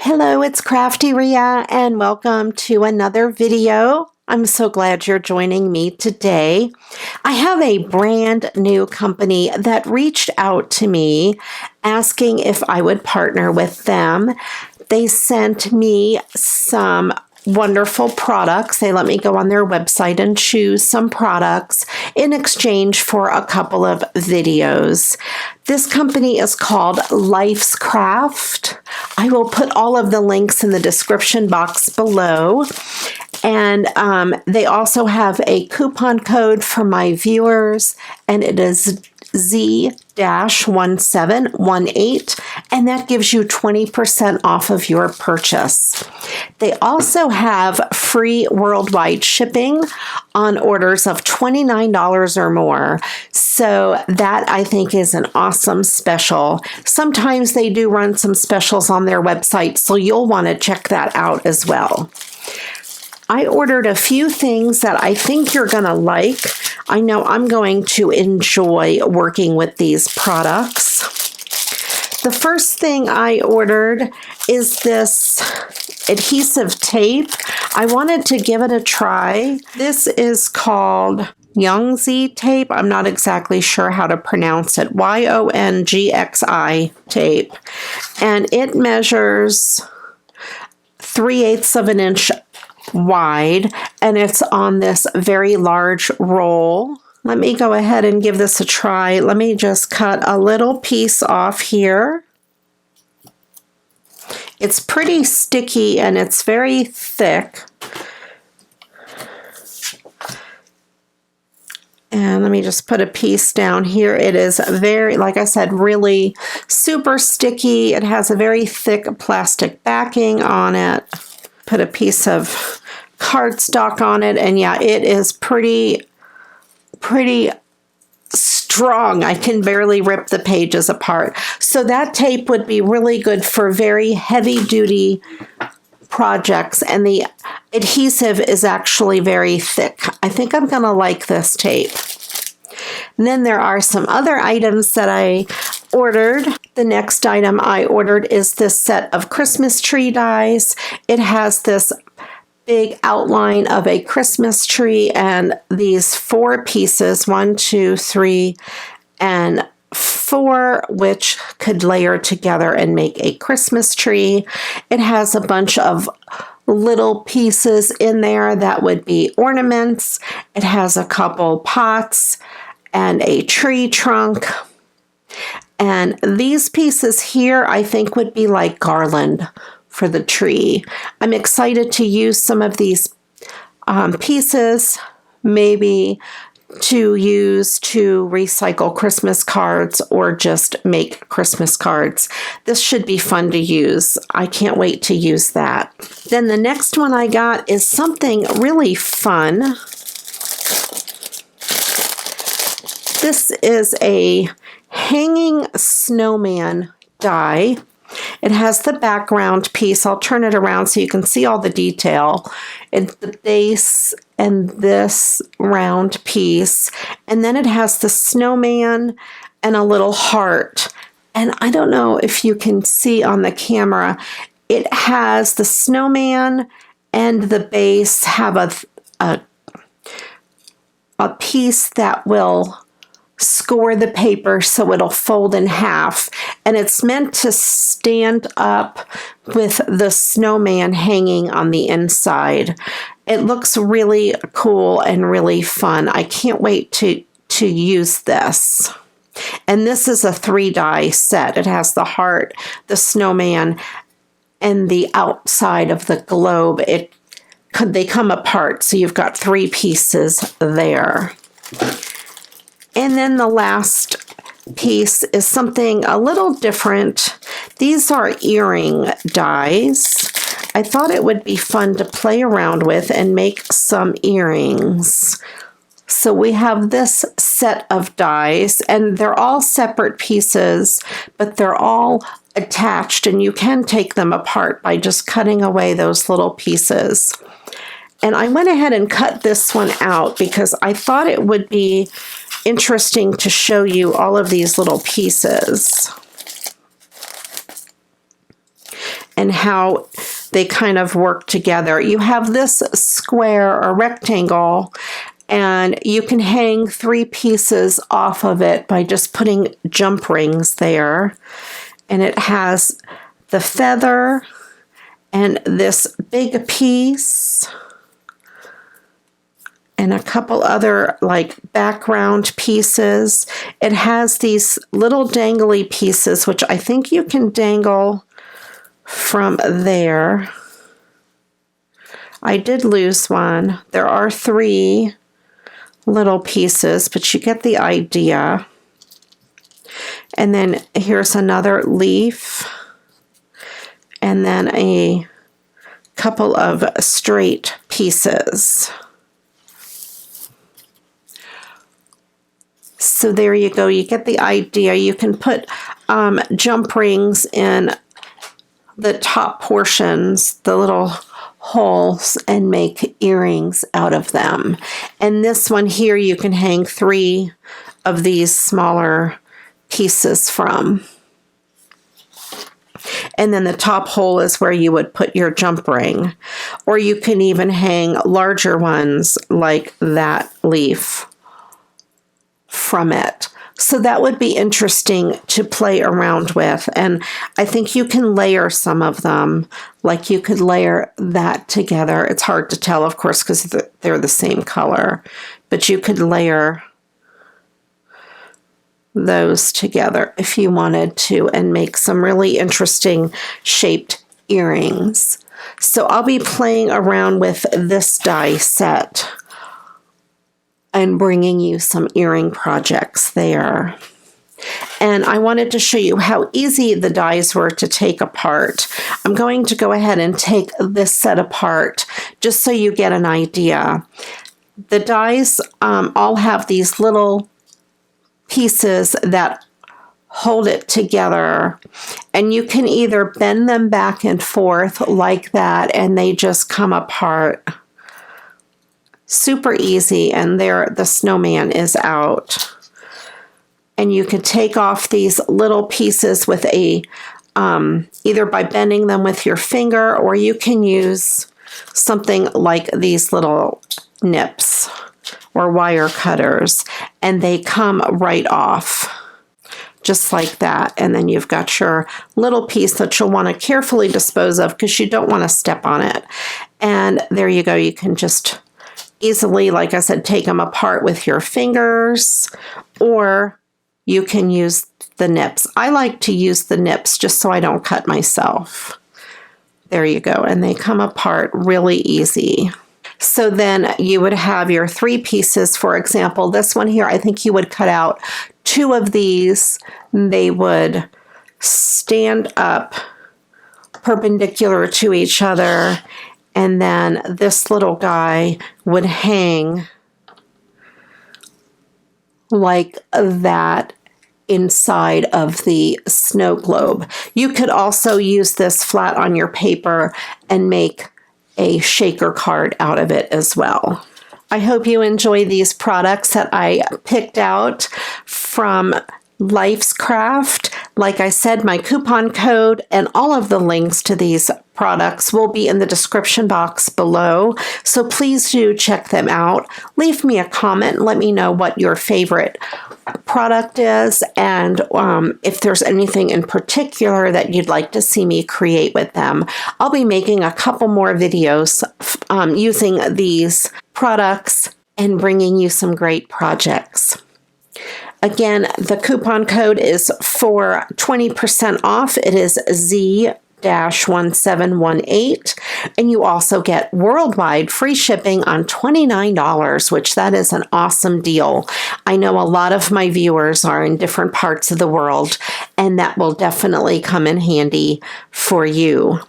Hello, it's Crafty Ria, and welcome to another video. I'm so glad you're joining me today. I have a brand new company that reached out to me asking if I would partner with them. They sent me some wonderful products. They let me go on their website and choose some products in exchange for a couple of videos. This company is called Lifescraft. I will put all of the links in the description box below. And they also have a coupon code for my viewers, and it is Z-1718, and that gives you 20% off of your purchase. They also have free worldwide shipping on orders of $29 or more. So that, I think, is an awesome special. Sometimes they do run some specials on their website, so you'll want to check that out as well. I ordered a few things that I think you're going to like. I know I'm going to enjoy working with these products. The first thing I ordered is this adhesive tape. I wanted to give it a try. This is called Yongxi tape. I'm not exactly sure how to pronounce it. Yongxi tape. And it measures 3/8 of an inch wide, and it's on this very large roll. Let me go ahead and give this a try. Let me just cut a little piece off here. It's pretty sticky and it's very thick. And let me just put a piece down here. It is very, like I said, really super sticky. It has a very thick plastic backing on it. Put a piece of cardstock on it, and yeah, it is pretty strong. I can barely rip the pages apart. So that tape would be really good for very heavy duty projects, and the adhesive is actually very thick. I think I'm gonna like this tape. And then there are some other items that I ordered. The next item I ordered is this set of Christmas tree dies. It has this big outline of a Christmas tree and these 4 pieces, 1, 2, 3, and 4, which could layer together and make a Christmas tree. It has a bunch of little pieces in there that would be ornaments. It has a couple pots and a tree trunk. And these pieces here, I think, would be like garland for the tree. I'm excited to use some of these pieces, maybe to use to recycle Christmas cards or just make Christmas cards. This should be fun to use. I can't wait to use that. Then the next one I got is something really fun. This is a hanging snowman die. It has the background piece. I'll turn it around so you can see all the detail. It's the base and this round piece. And then it has the snowman and a little heart. And I don't know if you can see on the camera, it has the snowman and the base have a piece that will score the paper so it'll fold in half, and it's meant to stand up with the snowman hanging on the inside. It looks really cool and really fun. I can't wait to use this. And this is a 3-die set. It has the heart, the snowman, and the outside of the globe. They come apart, so you've got 3 pieces there. And then the last piece is something a little different. These are earring dies. I thought it would be fun to play around with and make some earrings. So we have this set of dies, and they're all separate pieces, but they're all attached, and you can take them apart by just cutting away those little pieces. And I went ahead and cut this one out because I thought it would be interesting to show you all of these little pieces and how they kind of work together. You have this square or rectangle, and you can hang 3 pieces off of it by just putting jump rings there. And it has the feather and this big piece and a couple other like background pieces. It has these little dangly pieces, which I think you can dangle from there. I did lose one. There are 3 little pieces, but you get the idea. And then here's another leaf, and then a couple of straight pieces. So there you go. You get the idea. You can put jump rings in the top portions, the little holes, and make earrings out of them. And this one here, you can hang 3 of these smaller pieces from. And then the top hole is where you would put your jump ring. Or you can even hang larger ones like that leaf from it. So that would be interesting to play around with. And I think you can layer some of them. Like you could layer that together. It's hard to tell, of course, because they're the same color. But you could layer those together if you wanted to and make some really interesting shaped earrings. So I'll be playing around with this die set and bringing you some earring projects there. And I wanted to show you how easy the dies were to take apart. I'm going to go ahead and take this set apart just so you get an idea. The dies all have these little pieces that hold it together, and you can either bend them back and forth like that and they just come apart. Super easy, and there the snowman is out. And you could take off these little pieces with a either by bending them with your finger, or you can use something like these little nips or wire cutters, and they come right off just like that. And then you've got your little piece that you'll want to carefully dispose of because you don't want to step on it. And there you go. You can just easily, like I said, take them apart with your fingers, or you can use the nips. I like to use the nips just so I don't cut myself. There you go. And they come apart really easy. So then you would have your 3 pieces. For example, this one here, I think you would cut out 2 of these. They would stand up perpendicular to each other. And then this little guy would hang like that inside of the snow globe. You could also use this flat on your paper and make a shaker card out of it as well. I hope you enjoy these products that I picked out from Lifescraft. Like I said, my coupon code and all of the links to these products will be in the description box below. So please do check them out. Leave me a comment and let me know what your favorite product is, and if there's anything in particular that you'd like to see me create with them. I'll be making a couple more videos using these products and bringing you some great projects. Again, the coupon code is for 20% off. It is Z-1718, and you also get worldwide free shipping on $29, which that is an awesome deal. I know a lot of my viewers are in different parts of the world, and that will definitely come in handy for you.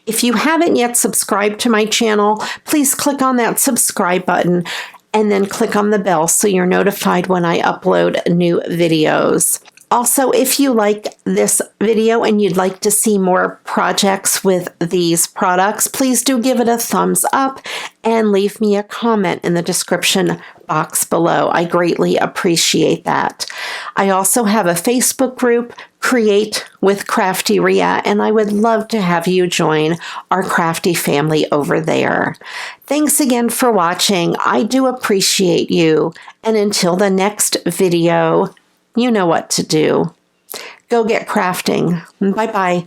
If you haven't yet subscribed to my channel, please click on that subscribe button and then click on the bell so you're notified when I upload new videos. Also, if you like this video and you'd like to see more projects with these products, please do give it a thumbs up and leave me a comment in the description box below. I greatly appreciate that. I also have a Facebook group, Create with Crafty Ria, and I would love to have you join our crafty family over there. Thanks again for watching. I do appreciate you. And until the next video, you know what to do. Go get crafting. Bye-bye.